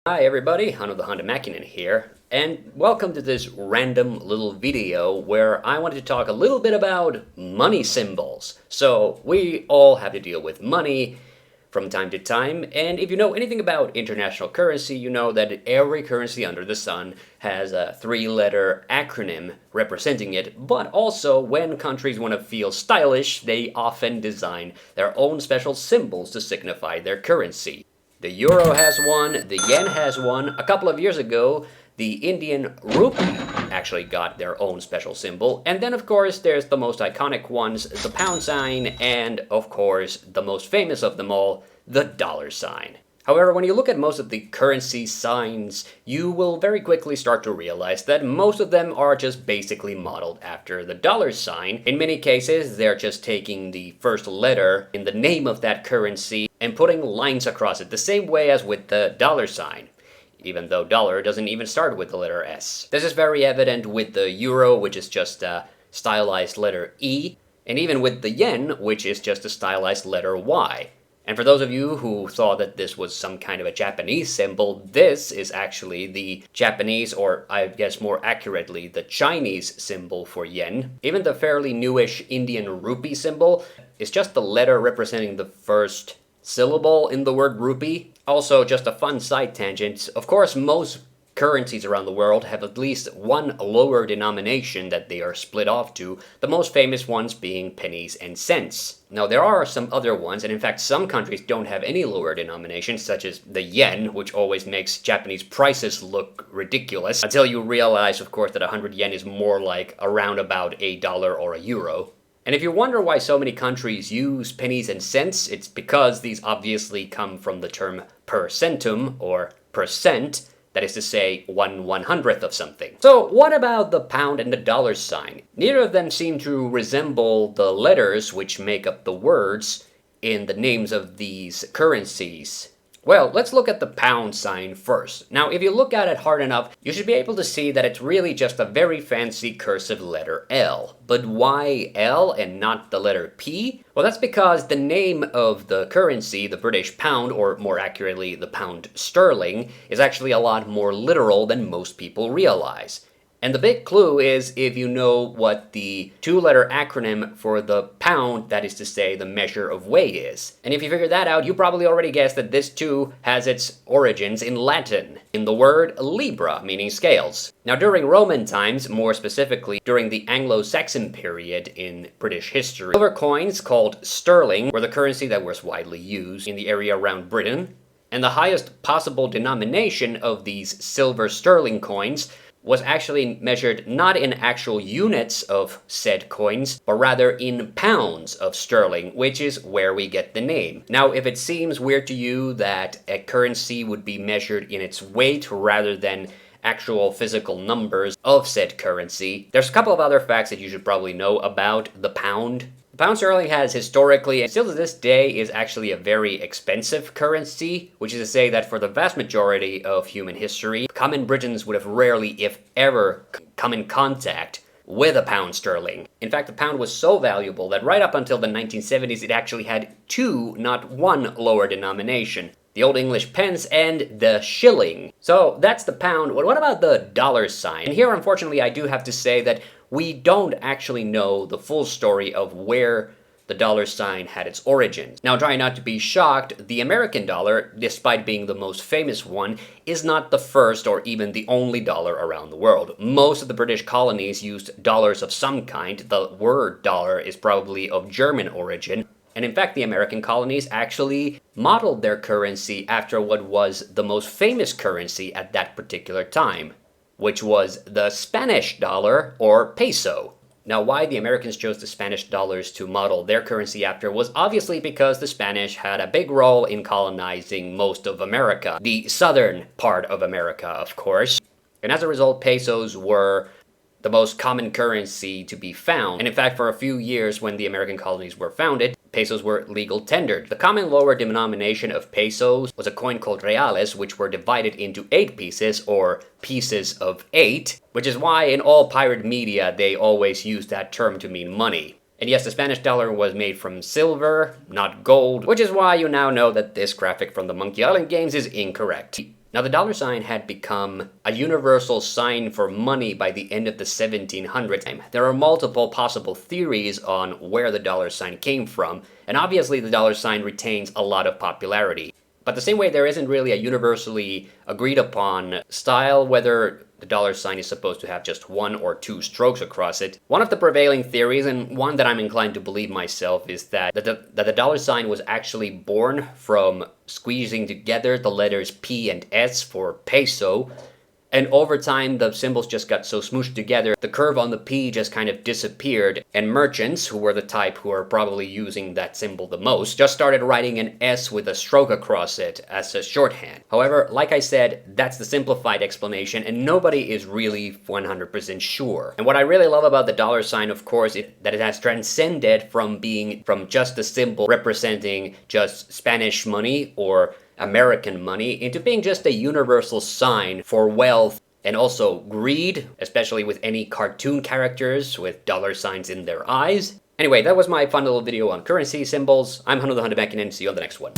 Hi everybody, Hande TheHande here, and welcome to this random little video where I wanted to talk a little bit about money symbols. So, we all have to deal with money from time to time, and if you know anything about international currency, you know that every currency under the sun has a three-letter acronym representing it, but also when countries want to feel stylish, they often design their own special symbols to signify their currency. The euro has one, the yen has one. A couple of years ago, the Indian rupee actually got their own special symbol. And then, of course, there's the most iconic ones, the pound sign, and, of course, the most famous of them all, the dollar sign. However, when you look at most of the currency signs, you will very quickly start to realize that most of them are just basically modeled after the dollar sign. In many cases, they're just taking the first letter in the name of that currency and putting lines across it, the same way as with the dollar sign, even though dollar doesn't even start with the letter S. This is very evident with the euro, which is just a stylized letter E, and even with the yen, which is just a stylized letter Y. And for those of you who thought that this was some kind of a Japanese symbol, this is actually the Japanese, or I guess more accurately, the Chinese symbol for yen. Even the fairly newish Indian rupee symbol is just the letter representing the first syllable in the word rupee. Also, just a fun side tangent, of course most currencies around the world have at least one lower denomination that they are split off to, the most famous ones being pennies and cents. Now there are some other ones, and in fact some countries don't have any lower denominations, such as the yen, which always makes Japanese prices look ridiculous, until you realize, of course, that 100 yen is more like around about a dollar or a euro. And if you wonder why so many countries use pennies and cents, it's because these obviously come from the term per centum, or percent, that is to say, 1/100th of something. So what about the pound and the dollar sign? Neither of them seem to resemble the letters which make up the words in the names of these currencies. Well, let's look at the pound sign first. Now, if you look at it hard enough, you should be able to see that it's really just a very fancy cursive letter L. But why L and not the letter P? Well, that's because the name of the currency, the British pound, or more accurately, the pound sterling, is actually a lot more literal than most people realize. And the big clue is if you know what the two-letter acronym for the pound, that is to say, the measure of weight is. And if you figure that out, you probably already guessed that this too has its origins in Latin, in the word libra, meaning scales. Now during Roman times, more specifically during the Anglo-Saxon period in British history, silver coins called sterling were the currency that was widely used in the area around Britain. And the highest possible denomination of these silver sterling coins was actually measured not in actual units of said coins, but rather in pounds of sterling, which is where we get the name. Now, if it seems weird to you that a currency would be measured in its weight rather than actual physical numbers of said currency, there's a couple of other facts that you should probably know about the pound. Pound sterling has historically, and still to this day, is actually a very expensive currency, which is to say that for the vast majority of human history, common Britons would have rarely, if ever, come in contact with a pound sterling. In fact, the pound was so valuable that right up until the 1970s, it actually had two, not one, lower denomination. The Old English pence and the shilling. So that's the pound. What about the dollar sign? And here, unfortunately, I do have to say that we don't actually know the full story of where the dollar sign had its origins. Now, try not to be shocked, the American dollar, despite being the most famous one, is not the first or even the only dollar around the world. Most of the British colonies used dollars of some kind. The word dollar is probably of German origin. And in fact, the American colonies actually modeled their currency after what was the most famous currency at that particular time, which was the Spanish dollar, or peso. Now, why the Americans chose the Spanish dollars to model their currency after was obviously because the Spanish had a big role in colonizing most of America, the southern part of America, of course. And as a result, pesos were the most common currency to be found. And in fact, for a few years when the American colonies were founded, pesos were legal tendered. The common lower denomination of pesos was a coin called reales, which were divided into 8 pieces, or pieces of 8, which is why in all pirate media they always use that term to mean money. And yes, the Spanish dollar was made from silver, not gold, which is why you now know that this graphic from the Monkey Island games is incorrect. Now, the dollar sign had become a universal sign for money by the end of the 1700s. There are multiple possible theories on where the dollar sign came from, and obviously the dollar sign retains a lot of popularity. But the same way there isn't really a universally agreed upon style whether the dollar sign is supposed to have just one or two strokes across it. One of the prevailing theories, and one that I'm inclined to believe myself, is that the dollar sign was actually born from squeezing together the letters P and S for peso. And over time, the symbols just got so smooshed together, the curve on the P just kind of disappeared, and merchants, who were the type who are probably using that symbol the most, just started writing an S with a stroke across it as a shorthand. However, like I said, that's the simplified explanation, and nobody is really 100% sure. And what I really love about the dollar sign, of course, is that it has transcended from being just a symbol representing just Spanish money or American money into being just a universal sign for wealth and also greed, especially with any cartoon characters with dollar signs in their eyes. Anyway, that was my fun little video on currency symbols. I'm Hande the Hande back in, and see you on the next one.